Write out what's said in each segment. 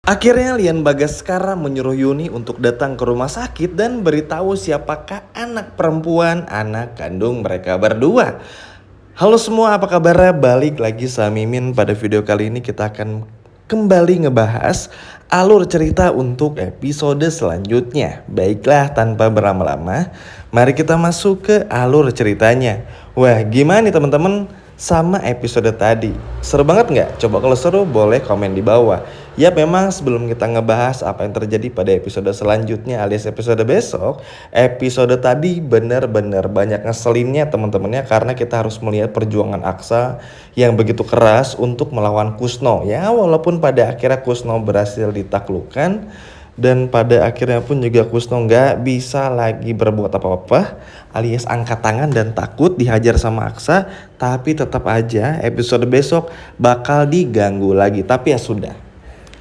Akhirnya Lian Bagaskara menyuruh Yuni untuk datang ke rumah sakit dan beritahu siapakah anak perempuan anak kandung mereka berdua. Halo semua, apa kabarnya? Balik lagi sama Mimin. Pada video kali ini kita akan kembali ngebahas alur cerita untuk episode selanjutnya. Baiklah, tanpa berlama-lama, mari kita masuk ke alur ceritanya. Wah, gimana nih teman-teman sama episode tadi? Seru banget nggak? Coba kalau seru boleh komen di bawah. Ya memang sebelum kita ngebahas apa yang terjadi pada episode selanjutnya alias episode besok, episode tadi bener-bener banyak ngeselinnya teman-temannya karena kita harus melihat perjuangan Aksa yang begitu keras untuk melawan Kusno. Ya walaupun pada akhirnya Kusno berhasil ditaklukkan dan pada akhirnya pun juga Kusno nggak bisa lagi berbuat apa-apa alias angkat tangan dan takut dihajar sama Aksa, tapi tetap aja episode besok bakal diganggu lagi. Tapi ya sudah.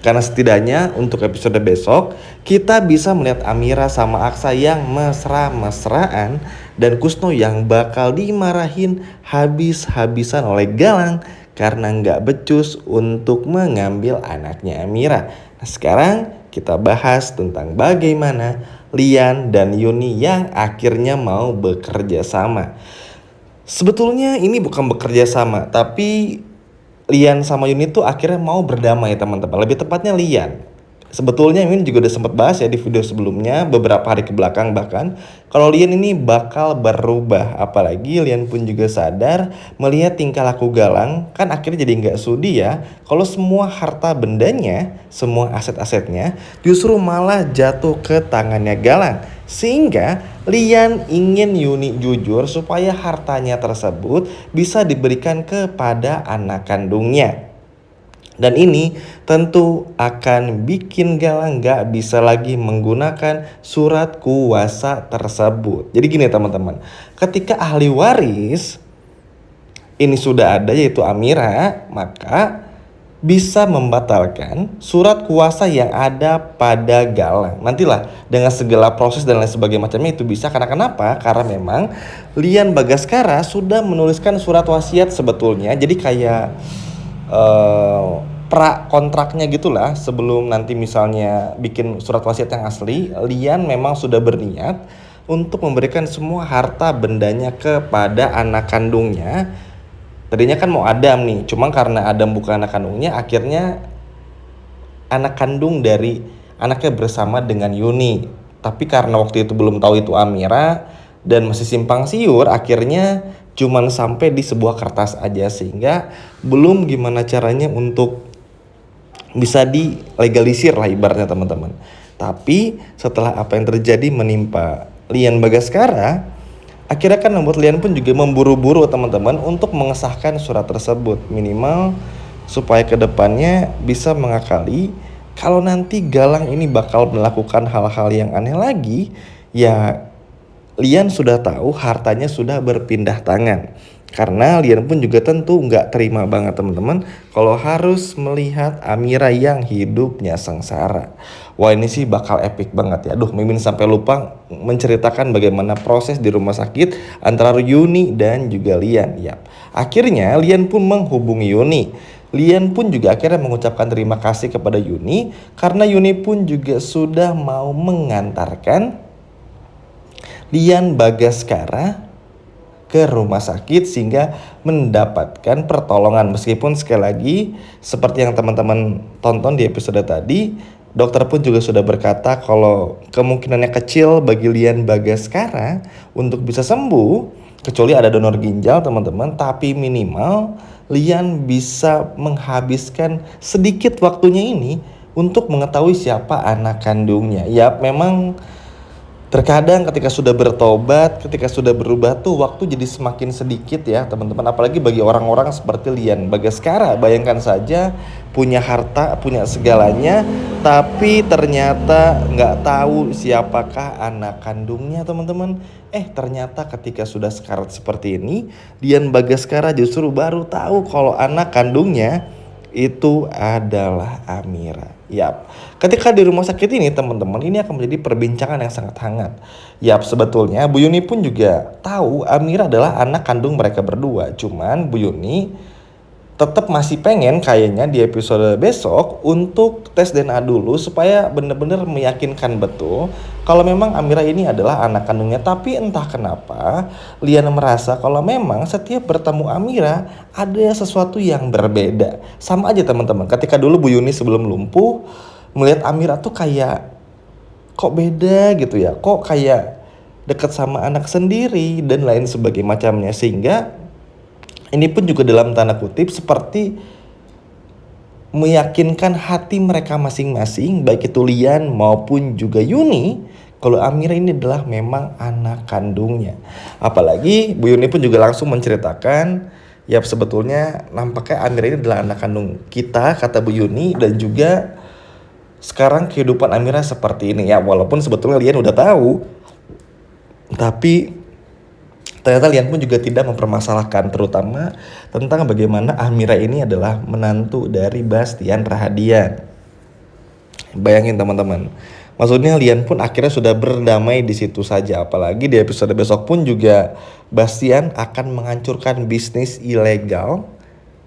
Karena setidaknya untuk episode besok kita bisa melihat Amira sama Aksa yang mesra-mesraan dan Kusno yang bakal dimarahin habis-habisan oleh Galang karena nggak becus untuk mengambil anaknya Amira. Nah sekarang kita bahas tentang bagaimana Lian dan Yuni yang akhirnya mau bekerja sama. Sebetulnya ini bukan bekerja sama, tapi Lian sama Yuni tuh akhirnya mau berdamai teman-teman. Lebih tepatnya Lian. Sebetulnya Yuni juga udah sempat bahas ya di video sebelumnya beberapa hari ke belakang bahkan kalau Lian ini bakal berubah. Apalagi Lian pun juga sadar melihat tingkah laku Galang kan akhirnya jadi nggak sudi ya. Kalau semua harta bendanya, semua aset-asetnya justru malah jatuh ke tangannya Galang. Sehingga Lian ingin Yuni jujur supaya hartanya tersebut bisa diberikan kepada anak kandungnya. Dan ini tentu akan bikin Galang gak bisa lagi menggunakan surat kuasa tersebut. Jadi gini teman-teman, ketika ahli waris ini sudah ada yaitu Amira, maka bisa membatalkan surat kuasa yang ada pada Galang. Nantilah dengan segala proses dan lain sebagainya macamnya itu bisa. Karena kenapa? Karena memang Lian Bagaskara sudah menuliskan surat wasiat sebetulnya. Jadi kayak pra kontraknya gitulah sebelum nanti misalnya bikin surat wasiat yang asli. Lian memang sudah berniat untuk memberikan semua harta bendanya kepada anak kandungnya. Tadinya kan mau Adam nih, cuma karena Adam bukan anak kandungnya, akhirnya anak kandung dari anaknya bersama dengan Yuni. Tapi karena waktu itu belum tahu itu Amira dan masih simpang siur, akhirnya cuman sampai di sebuah kertas aja sehingga belum gimana caranya untuk bisa dilegalisir lah ibaratnya teman-teman. Tapi setelah apa yang terjadi menimpa Lian Bagaskara, akhirnya kan membuat Lian pun juga memburu-buru teman-teman untuk mengesahkan surat tersebut. Minimal supaya kedepannya bisa mengakali kalau nanti Galang ini bakal melakukan hal-hal yang aneh lagi, ya Lian sudah tahu hartanya sudah berpindah tangan. Karena Lian pun juga tentu nggak terima banget teman-teman kalau harus melihat Amira yang hidupnya sengsara. Wah ini sih bakal epic banget ya. Aduh Mimin sampai lupa menceritakan bagaimana proses di rumah sakit antara Yuni dan juga Lian. Yap. Akhirnya Lian pun menghubungi Yuni. Lian pun juga akhirnya mengucapkan terima kasih kepada Yuni karena Yuni pun juga sudah mau mengantarkan Lian Bagaskara ke rumah sakit sehingga mendapatkan pertolongan. Meskipun sekali lagi seperti yang teman-teman tonton di episode tadi, dokter pun juga sudah berkata kalau kemungkinannya kecil bagi Lian Bagaskara untuk bisa sembuh kecuali ada donor ginjal teman-teman, tapi minimal Lian bisa menghabiskan sedikit waktunya ini untuk mengetahui siapa anak kandungnya. Ya memang terkadang ketika sudah bertobat, ketika sudah berubah tuh waktu jadi semakin sedikit ya teman-teman. Apalagi bagi orang-orang seperti Lian Bagaskara. Bayangkan saja punya harta, punya segalanya, tapi ternyata nggak tahu siapakah anak kandungnya teman-teman. Ternyata ketika sudah sekarat seperti ini, Lian Bagaskara justru baru tahu kalau anak kandungnya itu adalah Amira. Yap. Ketika di rumah sakit ini teman-teman, ini akan menjadi perbincangan yang sangat hangat. Yap, sebetulnya Bu Yuni pun juga tahu Amira adalah anak kandung mereka berdua. Cuman Bu Yuni tetap masih pengen kayaknya di episode besok untuk tes DNA dulu supaya bener-bener meyakinkan betul kalau memang Amira ini adalah anak kandungnya. Tapi entah kenapa Lian merasa kalau memang setiap bertemu Amira ada sesuatu yang berbeda. Sama aja teman-teman, ketika dulu Bu Yuni sebelum lumpuh melihat Amira tuh kayak kok beda gitu ya, kok kayak dekat sama anak sendiri dan lain sebagainya macamnya. Sehingga ini pun juga dalam tanda kutip seperti meyakinkan hati mereka masing-masing, baik itu Lian maupun juga Yuni, kalau Amira ini adalah memang anak kandungnya. Apalagi Bu Yuni pun juga langsung menceritakan, ya sebetulnya nampaknya Amira ini adalah anak kandung kita, kata Bu Yuni. Dan juga sekarang kehidupan Amira seperti ini ya, walaupun sebetulnya Lian udah tahu, tapi ternyata Lian pun juga tidak mempermasalahkan, terutama tentang bagaimana Amira ini adalah menantu dari Bastian Rahadian. Bayangin teman-teman, maksudnya Lian pun akhirnya sudah berdamai di situ saja. Apalagi di episode besok pun juga Bastian akan menghancurkan bisnis ilegal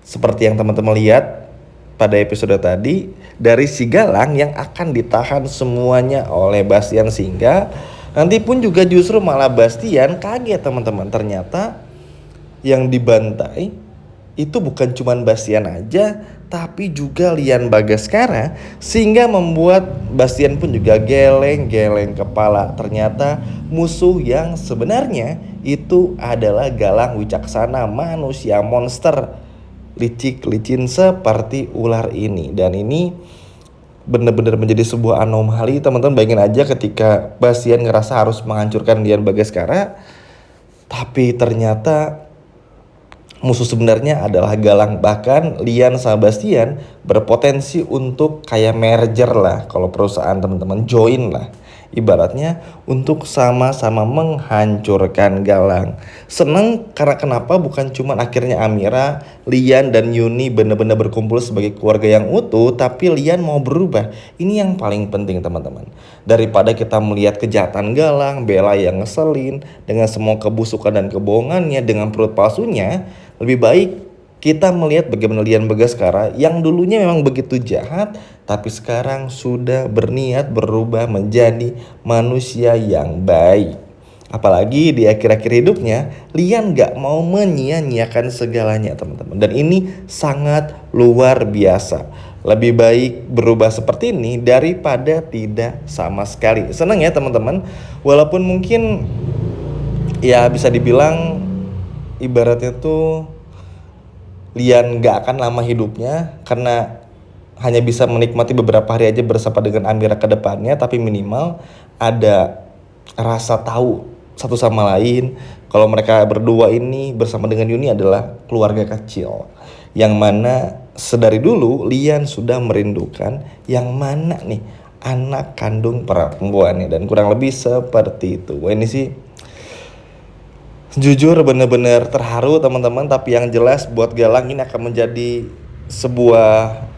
seperti yang teman-teman lihat pada episode tadi, dari si Galang yang akan ditahan semuanya oleh Bastian. Sehingga nanti pun juga justru malah Bastian kaget teman-teman, ternyata yang dibantai itu bukan cuma Bastian aja, tapi juga Lian Bagaskara. Sehingga membuat Bastian pun juga geleng-geleng kepala. Ternyata musuh yang sebenarnya itu adalah Galang Wicaksana, manusia monster licik licin seperti ular ini. Dan ini benar-benar menjadi sebuah anomali teman-teman. Bayangin aja ketika Bastian ngerasa harus menghancurkan Lian Bagaskara, tapi ternyata musuh sebenarnya adalah Galang. Bahkan Lian sama Bastian berpotensi untuk kayak merger lah, kalau perusahaan teman-teman join lah, ibaratnya untuk sama-sama menghancurkan Galang. Seneng karena kenapa? Bukan cuma akhirnya Amira, Lian dan Yuni benar-benar berkumpul sebagai keluarga yang utuh, tapi Lian mau berubah. Ini yang paling penting teman-teman. Daripada kita melihat kejahatan Galang, Bella yang ngeselin dengan semua kebusukan dan kebohongannya, dengan perut palsunya, lebih baik kita melihat bagaimana Lian Bagaskara yang dulunya memang begitu jahat, tapi sekarang sudah berniat berubah menjadi manusia yang baik. Apalagi di akhir-akhir hidupnya Lian gak mau menyia-nyiakan segalanya teman-teman. Dan ini sangat luar biasa. Lebih baik berubah seperti ini daripada tidak sama sekali. Senang ya teman-teman. Walaupun mungkin ya bisa dibilang ibaratnya tuh Lian gak akan lama hidupnya, karena hanya bisa menikmati beberapa hari aja bersama dengan Amira ke depannya. Tapi minimal ada rasa tahu satu sama lain kalau mereka berdua ini bersama dengan Yuni adalah keluarga kecil, yang mana sedari dulu Lian sudah merindukan yang mana nih anak kandung perempuannya. Dan kurang lebih seperti itu. Wah, ini sih jujur bener-bener terharu teman-teman. Tapi yang jelas buat Galang ini akan menjadi sebuah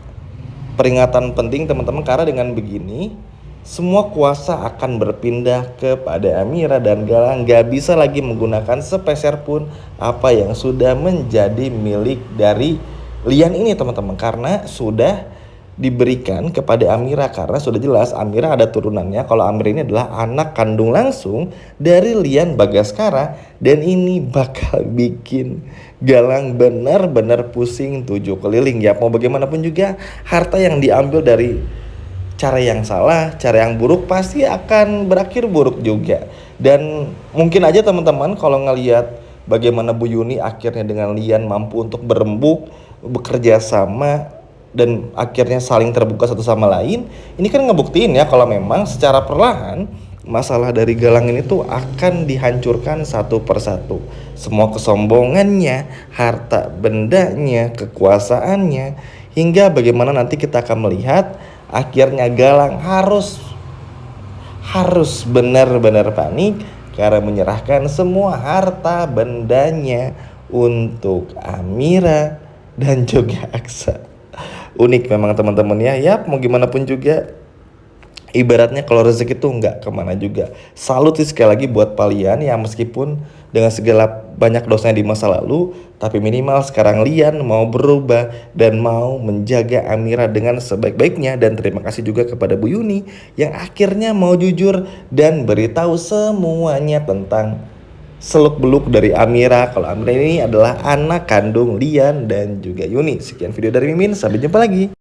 peringatan penting teman-teman. Karena dengan begini semua kuasa akan berpindah kepada Amira, dan Galang gak bisa lagi menggunakan sepeser pun apa yang sudah menjadi milik dari Lian ini teman-teman. Karena sudah diberikan kepada Amira, karena sudah jelas Amira ada turunannya. Kalau Amira ini adalah anak kandung langsung dari Lian Bagaskara. Dan ini bakal bikin Galang benar-benar pusing 7 keliling ya. Mau bagaimanapun juga harta yang diambil dari cara yang salah, cara yang buruk pasti akan berakhir buruk juga. Dan mungkin aja teman-teman kalau ngelihat bagaimana Bu Yuni akhirnya dengan Lian mampu untuk berembuk, bekerja sama, dan akhirnya saling terbuka satu sama lain. Ini kan ngebuktiin ya kalau memang secara perlahan masalah dari Galang ini tuh akan dihancurkan satu persatu. Semua kesombongannya, harta bendanya, kekuasaannya, hingga bagaimana nanti kita akan melihat akhirnya Galang harus benar-benar panik karena menyerahkan semua harta bendanya untuk Amira dan juga Aksa. Unik memang teman-teman ya. Yap, mau gimana pun juga ibaratnya kalau rezeki tuh nggak kemana juga. Salut sih sekali lagi buat kalian yang meskipun dengan segala banyak dosanya di masa lalu, tapi minimal sekarang Lian mau berubah dan mau menjaga Amira dengan sebaik-baiknya. Dan terima kasih juga kepada Bu Yuni yang akhirnya mau jujur dan beritahu semuanya tentang seluk-beluk dari Amira, kalau Amira ini adalah anak kandung Lian dan juga Yuni. Sekian video dari Mimin, sampai jumpa lagi.